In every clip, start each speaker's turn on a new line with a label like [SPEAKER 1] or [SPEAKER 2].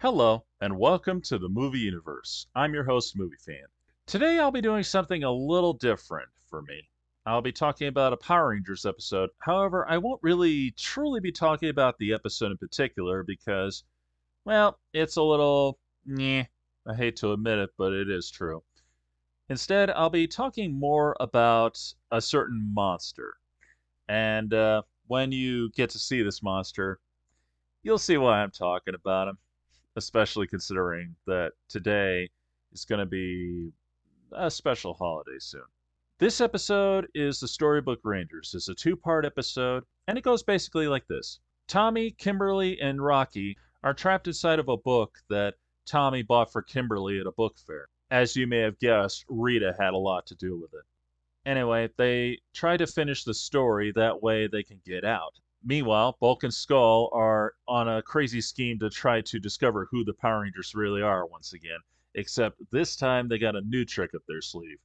[SPEAKER 1] Hello, and welcome to the Movie Universe. I'm your host, Movie Fan. Today I'll be doing something a little different for me. I'll be talking about a Power Rangers episode. However, I won't really truly be talking about the episode in particular because, well, it's a little meh. I hate to admit it, but it is true. Instead, I'll be talking more about a certain monster. And when you get to see this monster, you'll see why I'm talking about him, especially considering that today is going to be a special holiday soon. This episode is the Storybook Rangers. It's a two-part episode, and it goes basically like this. Tommy, Kimberly, and Rocky are trapped inside of a book that Tommy bought for Kimberly at a book fair. As you may have guessed, Rita had a lot to do with it. Anyway, they try to finish the story, that way they can get out. Meanwhile, Bulk and Skull are on a crazy scheme to try to discover who the Power Rangers really are once again, except this time they got a new trick up their sleeve.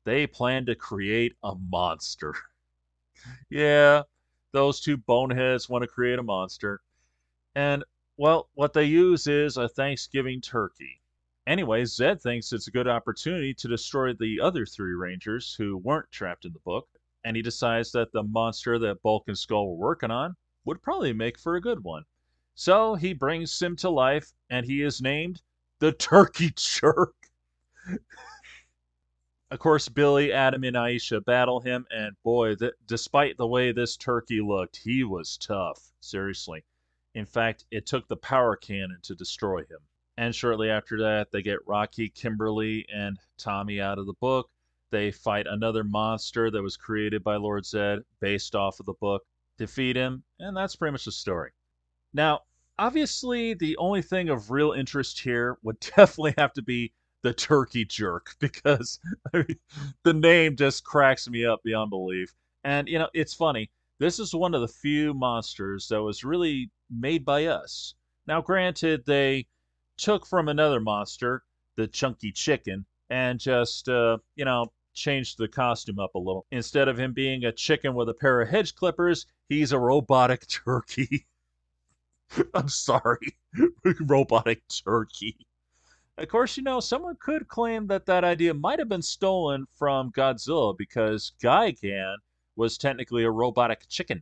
[SPEAKER 1] They plan to create a monster. Yeah, those two boneheads want to create a monster. And, well, what they use is a Thanksgiving turkey. Anyway, Zed thinks it's a good opportunity to destroy the other three Rangers who weren't trapped in the book, and he decides that the monster that Bulk and Skull were working on would probably make for a good one. So he brings him to life, and he is named the Turkey Jerk. Of course, Billy, Adam, and Aisha battle him, and boy, despite the way this turkey looked, he was tough. Seriously. In fact, it took the power cannon to destroy him. And shortly after that, they get Rocky, Kimberly, and Tommy out of the book. They fight another monster that was created by Lord Zed based off of the book, defeat him, and that's pretty much the story. Now, obviously, the only thing of real interest here would definitely have to be the turkey jerk because I mean, the name just cracks me up beyond belief. And, it's funny. This is one of the few monsters that was really made by us. Now, granted, they took from another monster, the chunky chicken, and just, changed the costume up a little. Instead of him being a chicken with a pair of hedge clippers, he's a robotic turkey. I'm sorry, robotic turkey. Of course, someone could claim that that idea might have been stolen from Godzilla because Gigan was technically a robotic chicken.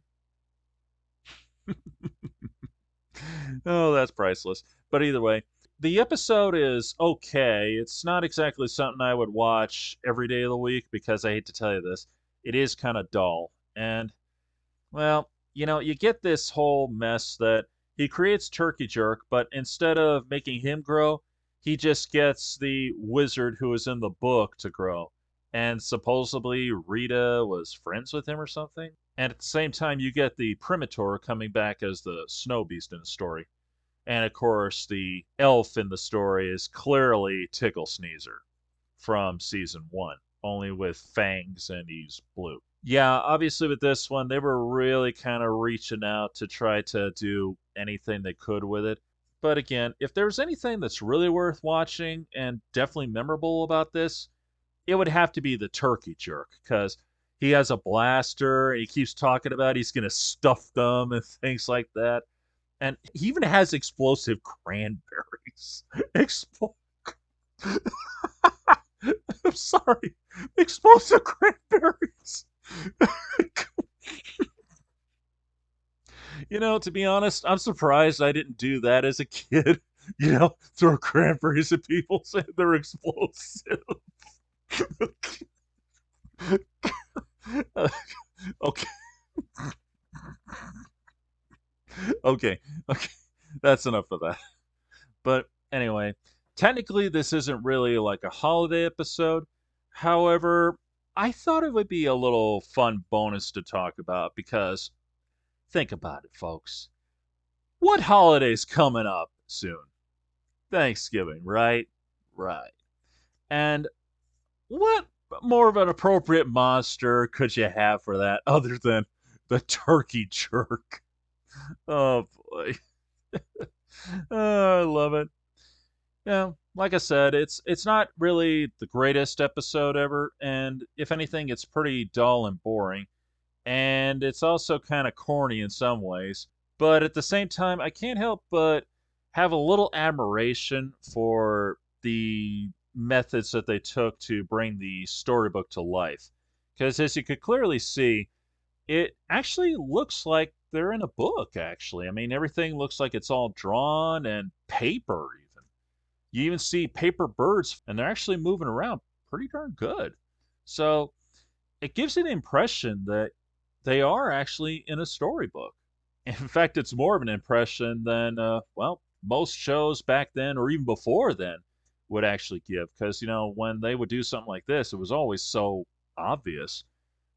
[SPEAKER 1] Oh, that's priceless. But either way, the episode is okay. It's not exactly something I would watch every day of the week because I hate to tell you this. It is kind of dull. And, well, you get this whole mess that he creates Turkey Jerk, but instead of making him grow, he just gets the wizard who was in the book to grow. And supposedly Rita was friends with him or something. And at the same time, you get the Primitor coming back as the Snow Beast in the story. And of course, the elf in the story is clearly Tickle Sneezer from season one, only with fangs and he's blue. Yeah, obviously with this one, they were really kind of reaching out to try to do anything they could with it. But again, if there's anything that's really worth watching and definitely memorable about this, it would have to be the turkey jerk because he has a blaster and he keeps talking about he's going to stuff them and things like that. And he even has explosive cranberries. Expl- I'm sorry. Explosive cranberries. To be honest, I'm surprised I didn't do that as a kid. Throw cranberries at people, say they're explosive. Okay, okay, okay. That's enough of that. But anyway, technically, this isn't really like a holiday episode. However, I thought it would be a little fun bonus to talk about because think about it, folks. What holiday's coming up soon? Thanksgiving, right? Right. And what more of an appropriate monster could you have for that other than the turkey jerk? Oh boy. Oh, I love it. Yeah, like I said, it's not really the greatest episode ever, and if anything, it's pretty dull and boring, and it's also kind of corny in some ways. But at the same time, I can't help but have a little admiration for the methods that they took to bring the storybook to life. Because as you could clearly see, it actually looks like they're in a book, actually. I mean, everything looks like it's all drawn and paper, even. You even see paper birds, and they're actually moving around pretty darn good. So it gives you the impression that they are actually in a storybook. In fact, it's more of an impression than, well, most shows back then or even before then would actually give. Because, when they would do something like this, it was always so obvious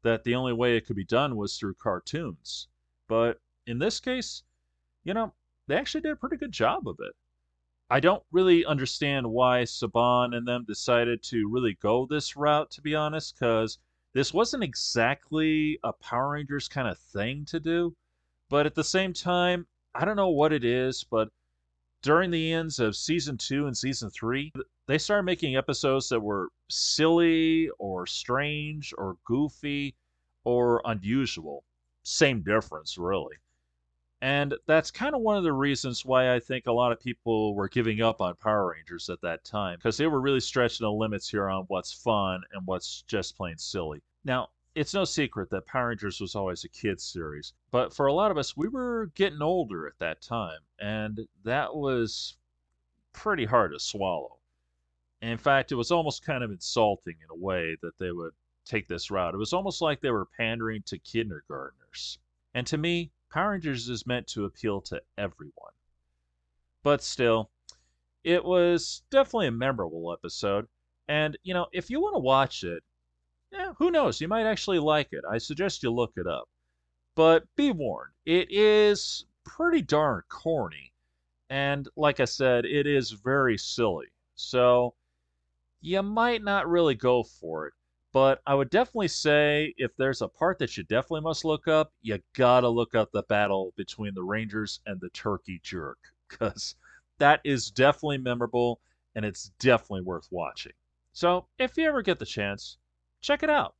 [SPEAKER 1] that the only way it could be done was through cartoons. But in this case, you know, they actually did a pretty good job of it. I don't really understand why Saban and them decided to really go this route, to be honest, because this wasn't exactly a Power Rangers kind of thing to do. But at the same time, I don't know what it is, but during the ends of season 2 and season 3, they started making episodes that were silly or strange or goofy or unusual. Same difference, really. And that's kind of one of the reasons why I think a lot of people were giving up on Power Rangers at that time, because they were really stretching the limits here on what's fun and what's just plain silly. Now, it's no secret that Power Rangers was always a kids' series, but for a lot of us, we were getting older at that time, and that was pretty hard to swallow. In fact, it was almost kind of insulting in a way that they would take this route. It was almost like they were pandering to kindergartners. And to me, Power Rangers is meant to appeal to everyone. But still, it was definitely a memorable episode. And, if you want to watch it, who knows? You might actually like it. I suggest you look it up. But be warned, it is pretty darn corny. And like I said, it is very silly. So you might not really go for it. But I would definitely say if there's a part that you definitely must look up, you gotta look up the battle between the Rangers and the Turkey Jerk, because that is definitely memorable and it's definitely worth watching. So if you ever get the chance, check it out.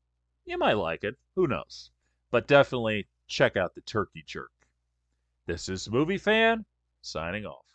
[SPEAKER 1] You might like it, who knows? But definitely check out the Turkey Jerk. This is Movie Fan, signing off.